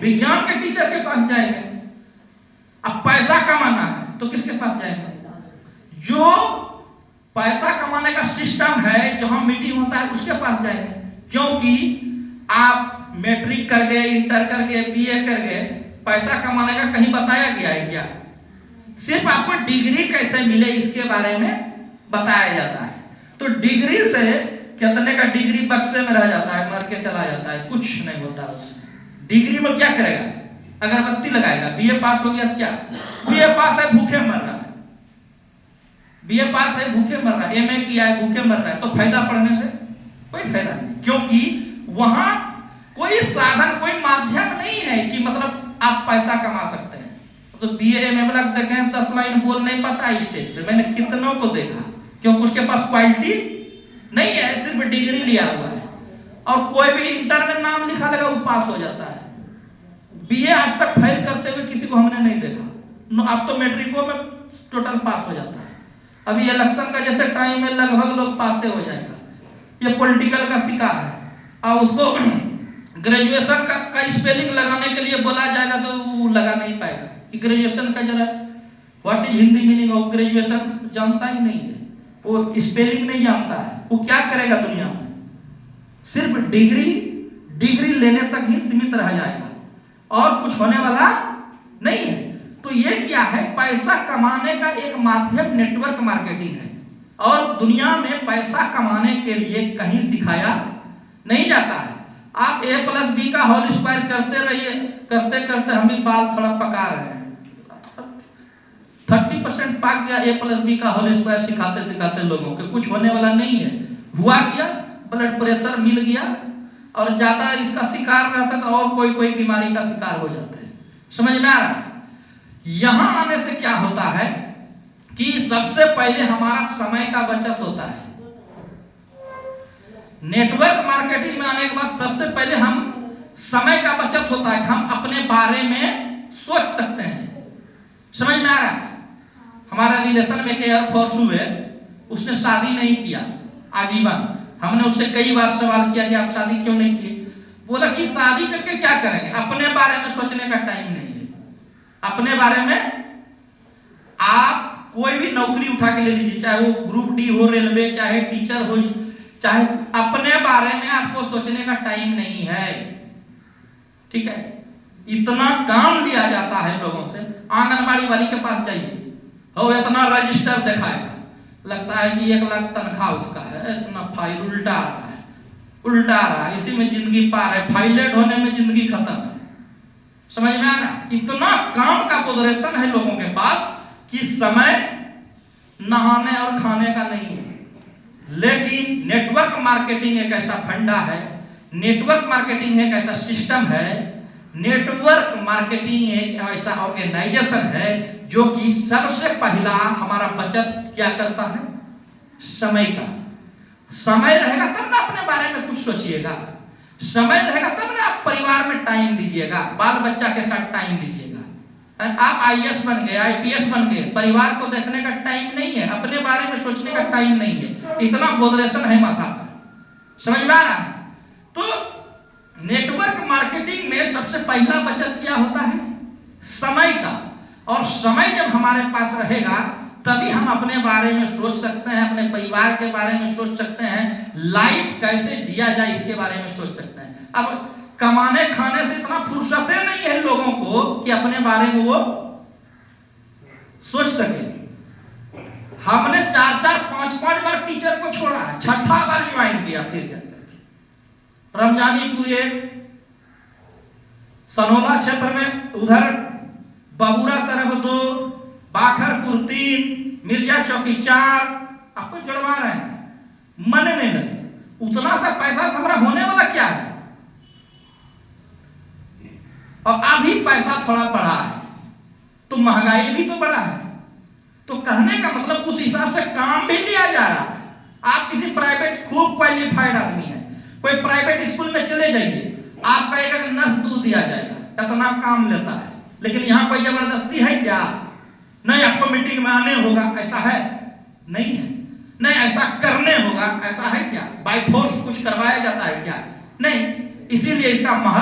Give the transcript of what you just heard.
विज्ञान के टीचर के पास जाएंगे। अब पैसा कमाना है तो किसके पास जाएंगे? जो पैसा कमाने का सिस्टम है, जहां मीटिंग होता है, उसके पास जाएंगे। क्योंकि आप मैट्रिक कर गए, इंटर कर गए, बीए कर गए, पैसा कमाने का कहीं बताया गया है क्या? सिर्फ आपको डिग्री कैसे मिले इसके बारे में बताया जाता है। तो डिग्री से कितने का डिग्री बक्से में रह जाता है, मर के चला जाता है, कुछ नहीं होता उससे। डिग्री में क्या करेगा? अगरबत्ती लगाएगा। बीए पास हो गया क्या? बीए पास है, भूखे मर रहा है। बीए पास है, भूखे मर रहा है। एमए किया है, भूखे मर रहा है। तो फायदा पढ़ने से कोई फायदा नहीं, क्योंकि वहां कोई साधन, कोई माध्यम नहीं है कि मतलब आप पैसा कमा सकते हैं। तो बीए में लग देखें 10 लाइन बोल नहीं पाता है स्टेज पे। मैंने कितनों को देखा, क्योंकि उसके पास क्वालिटी नहीं है, सिर्फ डिग्री लिया हुआ है। और कोई भी इंटर में नाम लिखा लगा वो पास हो जाता है। बीए आज तक फेल करते हुए किसी को हमने नहीं देखा। अब तो मैट्रिको में टोटल पास हो जाता है। अभी इलेक्शन का जैसे टाइम में लगभग लोग पास से हो जाएगा। ये पॉलिटिकल का शिकार है। और उसको ग्रेजुएशन का स्पेलिंग लगाने के लिए बोला जाएगा तो वो लगा नहीं पाएगा कि ग्रेजुएशन का जरा what is Hindi meaning of graduation जानता ही नहीं है, वो स्पेलिंग नहीं जानता है। वो क्या करेगा दुनिया में? सिर्फ डिग्री लेने तक ही सीमित रह जाएगा और कुछ होने वाला नहीं है। तो ये क्या है? पैसा कमाने का एक माध्यम नेटवर्क मार्केटिंग है। और दुनिया में पैसा कमाने के लिए कहीं सिखाया नहीं जाता है। आप a+b का होल स्क्वायर करते रहिए, करते करते हम भी बाल थोड़ा पका रहे हैं। 30% पक गया a+b का होल स्क्वायर सिखाते सिखाते लोगों के। कुछ होने वाला नहीं है। हुआ क्या? ब्लड प्रेशर मिल गया, और ज्यादा इसका शिकार रहता तो और कोई बीमारी का शिकार हो जाते हैं। समझ में आ रहा है? यहां आने से क्या होता है कि सबसे पहले हमारा समय का बचत होता है। नेटवर्क मार्केटिंग में आने के बाद सबसे पहले हम समय का बचत होता है। हम अपने बारे में सोच सकते हैं। समझ में आ रहा है? हमारा रिलेशन में एयरफोर्स हुए, उसने शादी नहीं किया आजीवन। हमने उससे कई बार सवाल किया कि आप शादी क्यों नहीं किए? बोला कि शादी करके क्या करेंगे, अपने बारे में सोचने का टाइम नहीं है। अपने बारे में आप कोई भी नौकरी उठा के ले लीजिए, चाहे वो ग्रुप डी हो, रेलवे, चाहे टीचर हो, चाहे, अपने बारे में आपको सोचने का टाइम नहीं है। ठीक है? इतना काम लिया जाता है लोगों से। आंगनबाड़ी वाली के पास जाइए, हो इतना रजिस्टर दिखाएगा, लगता है कि 1 लाख तनख्वाह उसका है, इतना फाइल उल्टा आ रहा है, इसी में जिंदगी पार है, फाइलेट होने में जिंदगी खत्म है। समझ में आ रहा है? इतना काम का पोजीशन है लोगों के पास कि समय नहाने और खाने का नहीं है। लेकिन नेटवर्क मार्केटिंग एक ऐसा फंडा है, नेटवर्क मार्केटिंग एक ऐसा सिस्टम है, नेटवर्क मार्केटिंग एक ऐसा ऑर्गेनाइजेशन है जो कि सबसे पहला हमारा बचत क्या करता है? समय का। समय रहेगा तब ना अपने बारे में कुछ सोचिएगा। समय रहेगा तब ना आप परिवार में टाइम दीजिएगा, बाल बच्चा के साथ टाइम दीजिएगा। आप आईएएस बन गए, आईपीएस बन गए, परिवार को देखने का टाइम नहीं है, अपने बारे में सोचने का टाइम नहीं है। इतना बोधरेशन है माथा। समझ में आ रहा है? तो नेटवर्क मार्केटिंग में सबसे पहला बचत क्या होता है? समय का। और समय जब हमारे पास रहेगा तभी हम अपने बारे में सोच सकते हैं, अपने परिवार के बारे में सोच सकते हैं, लाइफ कैसे जिया जाए इसके बारे में सोच सकते हैं। अब कमाने खाने से इतना फुर्सतें नहीं है लोगों को कि अपने बारे में वो सोच सके। हमने 4-4, 5-5 बार टीचर को छोड़ा है, 6ठा बार ज्वाइन किया फिर जाकर। रमजानीपुर 1, सनोला क्षेत्र में, उधर बबूरा तरफ 2, बाखरपुर 3, मिर्जा चौकी 4, आपको जुड़वा रहे हैं, मन नहीं लगे। उतना सा पैसा से हमारा होने वाला क्या है? और अभी पैसा थोड़ा बढ़ा है तो महंगाई भी तो बढ़ा है। तो कहने का मतलब उस हिसाब से काम भी लिया जा रहा है। आप किसी प्राइवेट खूब क्वालिफाइड आदमी है, कोई प्राइवेट स्कूल में चले जाइए, आप कहेगा कि नस दूध दिया जाएगा, इतना काम लेता है। लेकिन यहाँ कोई जबरदस्ती है क्या? नहीं, आपको मीटिंग में आने होगा, ऐसा है? नहीं है। नहीं, ऐसा करने होगा, ऐसा है क्या? बाय फोर्स कुछ करवाया जाता है क्या? नहीं। इसीलिए इसका महत्व